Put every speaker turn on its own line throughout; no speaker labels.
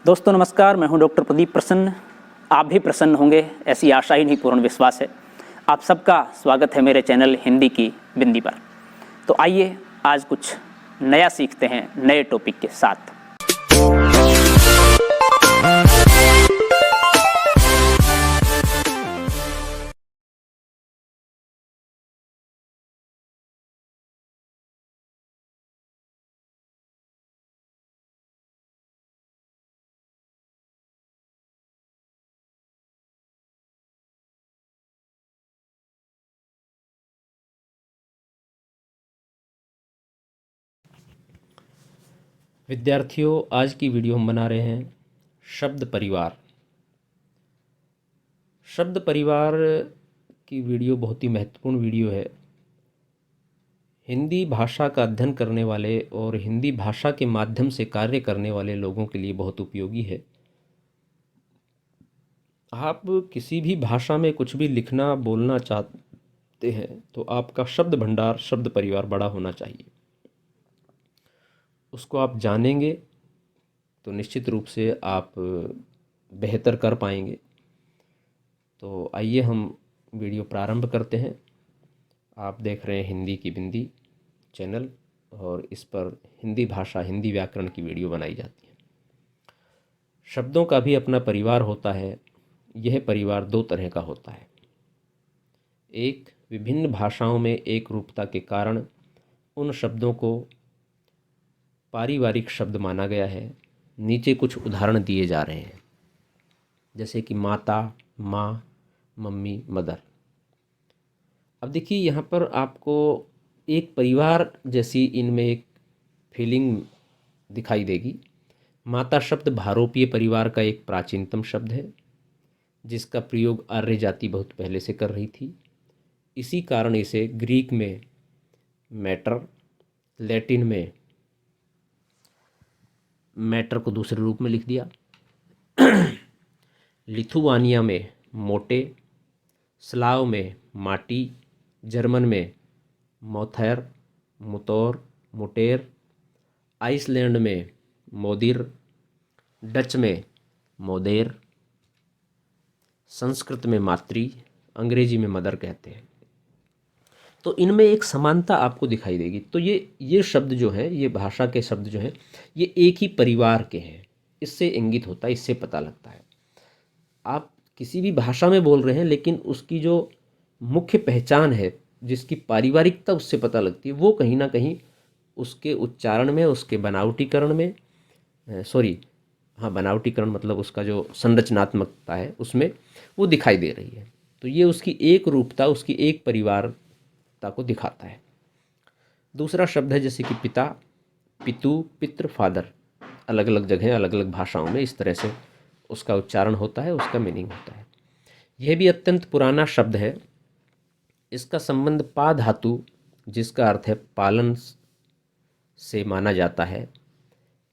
दोस्तों नमस्कार, मैं हूं डॉक्टर प्रदीप प्रसन्न। आप भी प्रसन्न होंगे, ऐसी आशा ही नहीं पूर्ण विश्वास है। आप सबका स्वागत है मेरे चैनल हिंदी की बिंदी पर। तो आइए आज कुछ नया सीखते हैं नए टॉपिक के साथ।
विद्यार्थियों, आज की वीडियो हम बना रहे हैं शब्द परिवार। शब्द परिवार की वीडियो बहुत ही महत्वपूर्ण वीडियो है। हिंदी भाषा का अध्ययन करने वाले और हिंदी भाषा के माध्यम से कार्य करने वाले लोगों के लिए बहुत उपयोगी है। आप किसी भी भाषा में कुछ भी लिखना बोलना चाहते हैं तो आपका शब्द भंडार, शब्द परिवार बड़ा होना चाहिए। उसको आप जानेंगे तो निश्चित रूप से आप बेहतर कर पाएंगे। तो आइए हम वीडियो प्रारंभ करते हैं। आप देख रहे हैं हिंदी की बिंदी चैनल और इस पर हिंदी भाषा, हिंदी व्याकरण की वीडियो बनाई जाती है। शब्दों का भी अपना परिवार होता है। यह परिवार दो तरह का होता है। एक, विभिन्न भाषाओं में एक रूपता के कारण उन शब्दों को पारिवारिक शब्द माना गया है। नीचे कुछ उदाहरण दिए जा रहे हैं, जैसे कि माता, माँ, मम्मी, मदर। अब देखिए, यहाँ पर आपको एक परिवार जैसी इनमें एक फीलिंग दिखाई देगी। माता शब्द भारोपीय परिवार का एक प्राचीनतम शब्द है, जिसका प्रयोग आर्य जाति बहुत पहले से कर रही थी। इसी कारण इसे ग्रीक में मैटर, लैटिन में मैटर को दूसरे रूप में लिख दिया, लिथुआनिया में मोटे, स्लाव में माटी, जर्मन में मोथेर, मुतोर, मुटेर, आइसलैंड में मोदिर, डच में मोदेर, संस्कृत में मातृ, अंग्रेजी में मदर कहते हैं। तो इनमें एक समानता आपको दिखाई देगी। तो ये शब्द जो है, ये भाषा के शब्द जो हैं, ये एक ही परिवार के हैं। इससे इंगित होता है, इससे पता लगता है। आप किसी भी भाषा में बोल रहे हैं, लेकिन उसकी जो मुख्य पहचान है, जिसकी पारिवारिकता उससे पता लगती है, वो कहीं ना कहीं उसके उच्चारण में, उसके बनावटीकरण में, बनावटीकरण मतलब उसका जो संरचनात्मकता है उसमें वो दिखाई दे रही है। तो ये उसकी एक रूपता, उसकी एक परिवारता को दिखाता है। दूसरा शब्द है जैसे कि पिता, पितु, पितृ, फादर। अलग अलग जगह, अलग अलग भाषाओं में इस तरह से उसका उच्चारण होता है, उसका मीनिंग होता है। यह भी अत्यंत पुराना शब्द है। इसका संबंध पा धातु, जिसका अर्थ है पालन, से माना जाता है।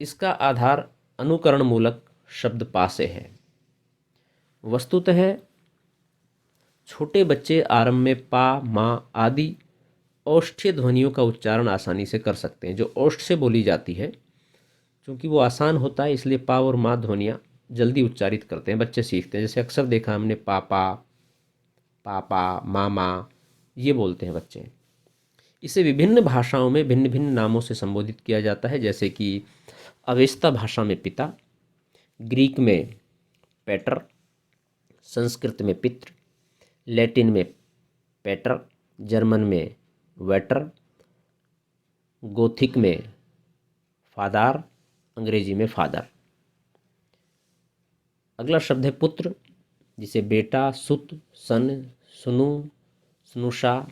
इसका आधार अनुकरण मूलक शब्द पा से है। वस्तुतः छोटे बच्चे आरंभ में पा, माँ आदि औष्ठ्य ध्वनियों का उच्चारण आसानी से कर सकते हैं। जो औष्ठ से बोली जाती है, क्योंकि वो आसान होता है, इसलिए पा और माँ ध्वनियाँ जल्दी उच्चारित करते हैं, बच्चे सीखते हैं। जैसे अक्सर देखा हमने पापा, पापा, मामा, ये बोलते हैं बच्चे। इसे विभिन्न भाषाओं में भिन्न भिन्न नामों से संबोधित किया जाता है, जैसे कि अवेस्ता भाषा में पिता, ग्रीक में पैटर, संस्कृत में पितृ, लैटिन में पैटर, जर्मन में वेटर, गोथिक में फादर, अंग्रेजी में फादर। अगला शब्द है पुत्र, जिसे बेटा, सुत, सन, सुनु, स्नुषा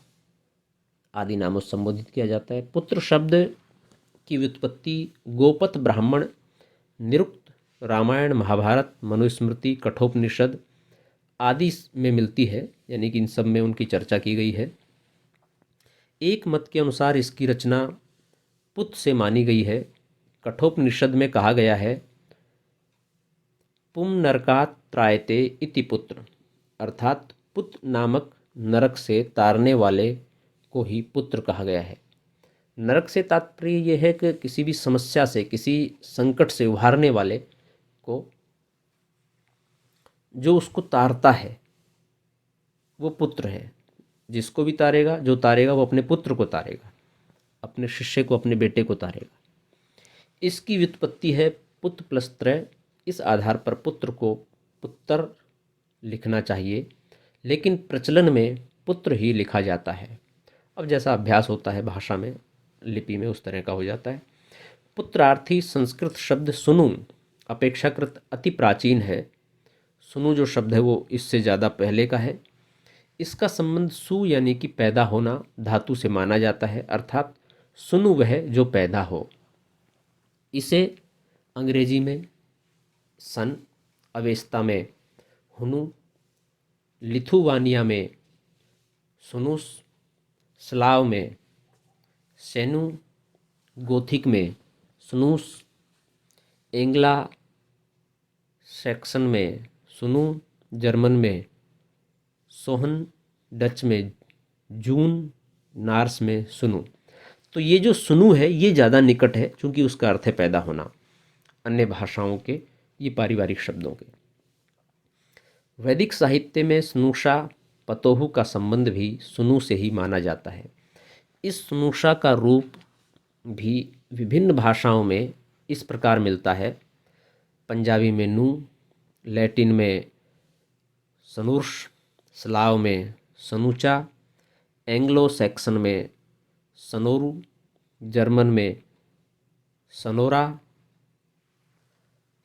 आदि नामों से संबोधित किया जाता है। पुत्र शब्द की व्युत्पत्ति गोपत ब्राह्मण, निरुक्त, रामायण, महाभारत, मनुस्मृति, कठोपनिषद आदि में मिलती है, यानी कि इन सब में उनकी चर्चा की गई है। एक मत के अनुसार इसकी रचना पुत से मानी गई है। कठोपनिषद में कहा गया है, पुम नरकात् त्रायते इति पुत्र, अर्थात पुत्र नामक नरक से तारने वाले को ही पुत्र कहा गया है। नरक से तात्पर्य यह है कि किसी भी समस्या से, किसी संकट से उभारने वाले को जो उसको तारता है वो पुत्र है। जिसको भी तारेगा, जो तारेगा वो अपने पुत्र को तारेगा, अपने शिष्य को, अपने बेटे को तारेगा। इसकी व्युत्पत्ति है पुत्र प्लस त्रय। इस आधार पर पुत्र को पुत्र लिखना चाहिए, लेकिन प्रचलन में पुत्र ही लिखा जाता है। अब जैसा अभ्यास होता है भाषा में, लिपि में, उस तरह का हो जाता है। पुत्रार्थी संस्कृत शब्द सुनु अपेक्षाकृत अति प्राचीन है। सुनु जो शब्द है वो इससे ज़्यादा पहले का है। इसका संबंध सु यानी कि पैदा होना धातु से माना जाता है, अर्थात सुनु वह जो पैदा हो। इसे अंग्रेजी में सन, अवेस्ता में हुनु, लिथुवानिया में सुनुस, स्लाव में सेनु, गोथिक में सुनुस, एंग्ला सैक्सन में सुनु, जर्मन में सोहन, डच में जून, नार्स में सुनु। तो ये जो सुनु है ये ज़्यादा निकट है, क्योंकि उसका अर्थ है पैदा होना, अन्य भाषाओं के, ये पारिवारिक शब्दों के। वैदिक साहित्य में स्नुषा पतोहु का संबंध भी सुनु से ही माना जाता है। इस स्नुषा का रूप भी विभिन्न भाषाओं में इस प्रकार मिलता है। पंजाबी में नू, लैटिन में सनुर्श, स्लाव में सनुचा, एंग्लो सैक्सन में सनोरु, जर्मन में सनोरा,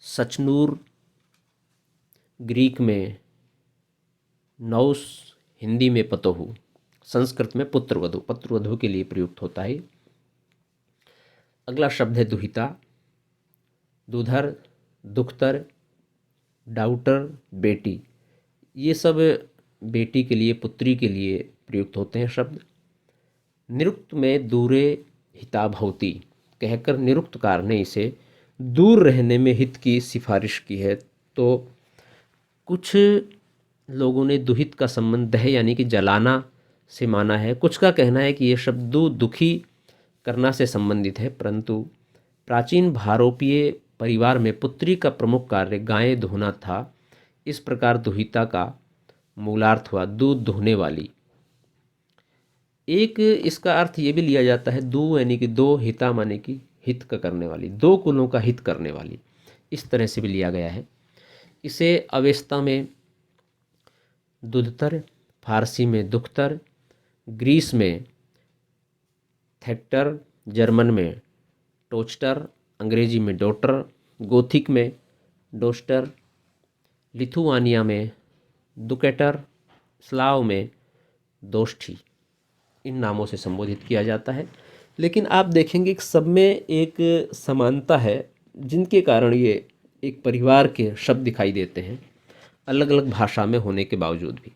सचनूर, ग्रीक में नौस, हिंदी में पतोहु, संस्कृत में पुत्रवधु, पुत्रवधु के लिए प्रयुक्त होता है। अगला शब्द है दुहिता। दुधर, दुख्तर, डाउटर, बेटी, ये सब बेटी के लिए, पुत्री के लिए प्रयुक्त होते हैं शब्द। निरुक्त में दूरे हिता भवती कहकर निरुक्तकार ने इसे दूर रहने में हित की सिफारिश की है। तो कुछ लोगों ने दुहित का संबंध दह यानी कि जलाना से माना है। कुछ का कहना है कि ये शब्द दुखी करना से संबंधित है, परंतु प्राचीन भारोपीय परिवार में पुत्री का प्रमुख कार्य गायें धोना था। इस प्रकार दुहिता का मूलार्थ हुआ दूध दुहने वाली। एक इसका अर्थ ये भी लिया जाता है दो यानी कि दो, हिता माने कि हित का करने वाली, दो कुलों का हित करने वाली, इस तरह से भी लिया गया है। इसे अवेस्ता में दुधतर, फारसी में दुख्तर, ग्रीस में थेक्टर, जर्मन में टोचटर, अंग्रेजी में डॉटर, गोथिक में डोस्टर, लिथुआनिया में दुकेटर, स्लाव में दोष्ठी, इन नामों से संबोधित किया जाता है। लेकिन आप देखेंगे कि सब में एक समानता है, जिनके कारण ये एक परिवार के शब्द दिखाई देते हैं, अलग अलग भाषा में होने के बावजूद भी।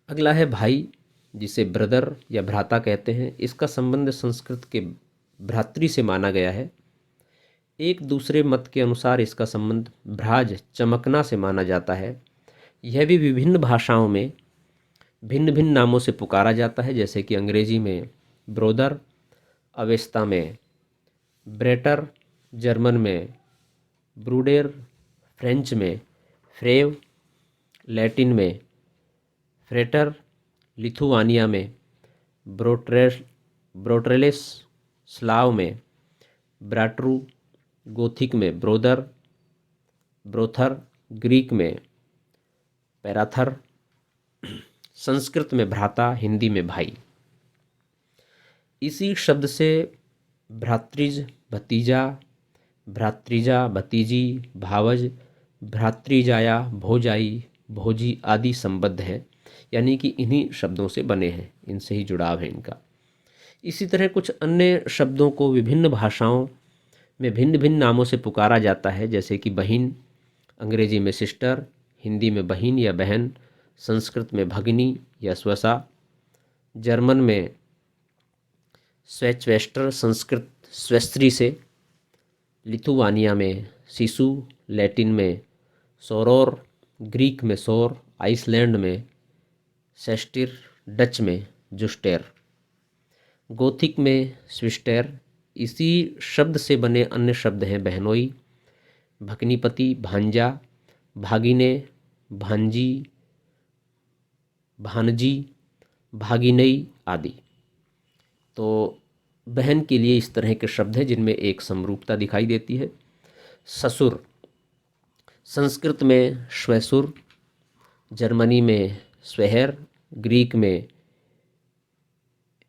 अगला है भाई, जिसे ब्रदर या भ्राता कहते हैं। इसका संबंध संस्कृत के भ्रातृ से माना गया है। एक दूसरे मत के अनुसार इसका संबंध भ्राज, चमकना से माना जाता है। यह भी विभिन्न भाषाओं में भिन्न भिन्न नामों से पुकारा जाता है, जैसे कि अंग्रेजी में ब्रोदर, अवेस्ता में ब्रेटर, जर्मन में ब्रूडेर, फ्रेंच में फ्रेव, लैटिन में फ्रेटर, लिथुआनिया में ब्रोट्रेलिस, स्लाव में ब्राट्रू, गोथिक में ब्रोदर, ब्रोथर, ग्रीक में पैराथर, संस्कृत में भ्राता, हिंदी में भाई। इसी शब्द से भ्रातृज, भतीजा, भ्रातृजा, भतीजी, भावज, भ्रातृजाया, भोजाई, भोजी आदि संबद्ध हैं, यानी कि इन्हीं शब्दों से बने हैं, इनसे ही जुड़ाव है इनका। इसी तरह कुछ अन्य शब्दों को विभिन्न भाषाओं में भिन्न भिन्न नामों से पुकारा जाता है, जैसे कि बहिन, अंग्रेजी में सिस्टर, हिंदी में बहिन या बहन, संस्कृत में भगिनी या स्वसा, जर्मन में स्वेचवेस्टर, संस्कृत स्वेस्त्री से, लिथुआनिया में शिशु, लैटिन में सोरोर, ग्रीक में सोर, आइसलैंड में सेस्टिर, डच में जुस्टेर, गोथिक में स्विस्टेर। इसी शब्द से बने अन्य शब्द हैं बहनोई, भकनीपति, भांजा, भागिने, भांजी, भानजी, भागिनई आदि। तो बहन के लिए इस तरह के शब्द हैं जिनमें एक समरूपता दिखाई देती है। ससुर, संस्कृत में श्वसुर, जर्मनी में स्वेहर, ग्रीक में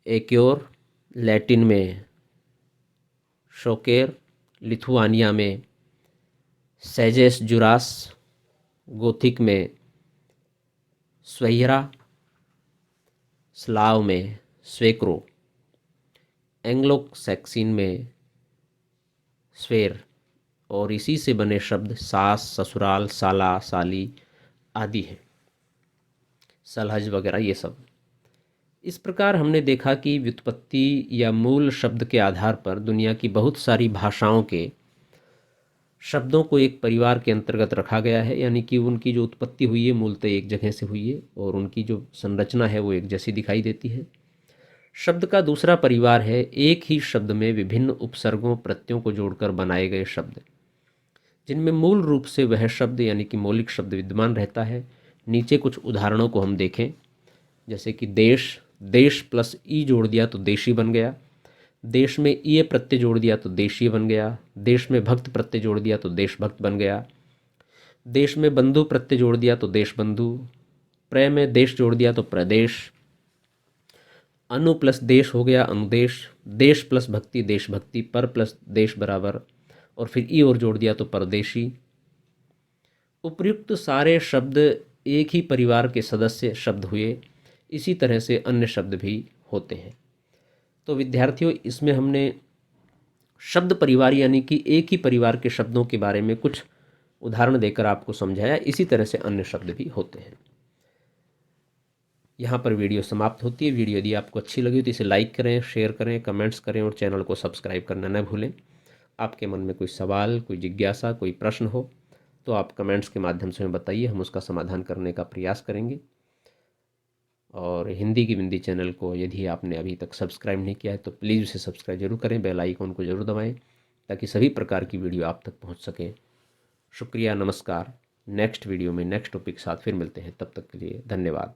एक्योर, लैटिन में शोकेर, लिथुआनिया में सेजेस जुरास, गोथिक में स्वेयरा, स्लाव में स्वेक्रो, एंग्लो सैक्सन में स्वेर, और इसी से बने शब्द सास, ससुराल, साला, साली आदि हैं, सलहज वगैरह ये सब। इस प्रकार हमने देखा कि व्युत्पत्ति या मूल शब्द के आधार पर दुनिया की बहुत सारी भाषाओं के शब्दों को एक परिवार के अंतर्गत रखा गया है, यानी कि उनकी जो उत्पत्ति हुई है मूलतः एक जगह से हुई है और उनकी जो संरचना है वो एक जैसी दिखाई देती है। शब्द का दूसरा परिवार है एक ही शब्द में विभिन्न उपसर्गों, प्रत्ययों को जोड़कर बनाए गए शब्द, जिनमें मूल रूप से वह शब्द यानी कि मौलिक शब्द विद्यमान रहता है। नीचे कुछ उदाहरणों को हम देखें, जैसे कि देश, देश प्लस ई जोड़ दिया तो देशी बन गया। देश में ई प्रत्यय जोड़ दिया तो देशीय बन गया। देश में भक्त प्रत्यय जोड़ दिया तो देशभक्त बन गया। देश में बंधु प्रत्यय जोड़ दिया तो देशबंधु। प्र में देश जोड़ दिया तो प्रदेश। अनु प्लस देश हो गया अनुदेश। देश प्लस भक्ति देशभक्ति। पर प्लस देश बराबर, और फिर ई और जोड़ दिया तो परदेशी। उपर्युक्त सारे शब्द एक ही परिवार के सदस्य शब्द हुए। इसी तरह से अन्य शब्द भी होते हैं। तो विद्यार्थियों, इसमें हमने शब्द परिवार यानी कि एक ही परिवार के शब्दों के बारे में कुछ उदाहरण देकर आपको समझाया। इसी तरह से अन्य शब्द भी होते हैं। यहाँ पर वीडियो समाप्त होती है। वीडियो यदि आपको अच्छी लगी तो इसे लाइक करें, शेयर करें, कमेंट्स करें और चैनल को सब्सक्राइब करना न भूलें। आपके मन में कोई सवाल, कोई जिज्ञासा, कोई प्रश्न हो तो आप कमेंट्स के माध्यम से हमें बताइए, हम उसका समाधान करने का प्रयास करेंगे। और हिंदी की बिंदी चैनल को यदि आपने अभी तक सब्सक्राइब नहीं किया है तो प्लीज़ उसे सब्सक्राइब जरूर करें, बेल आइकन को जरूर दबाएं ताकि सभी प्रकार की वीडियो आप तक पहुंच सके। शुक्रिया, नमस्कार। नेक्स्ट वीडियो में नेक्स्ट टॉपिक के साथ फिर मिलते हैं, तब तक के लिए धन्यवाद।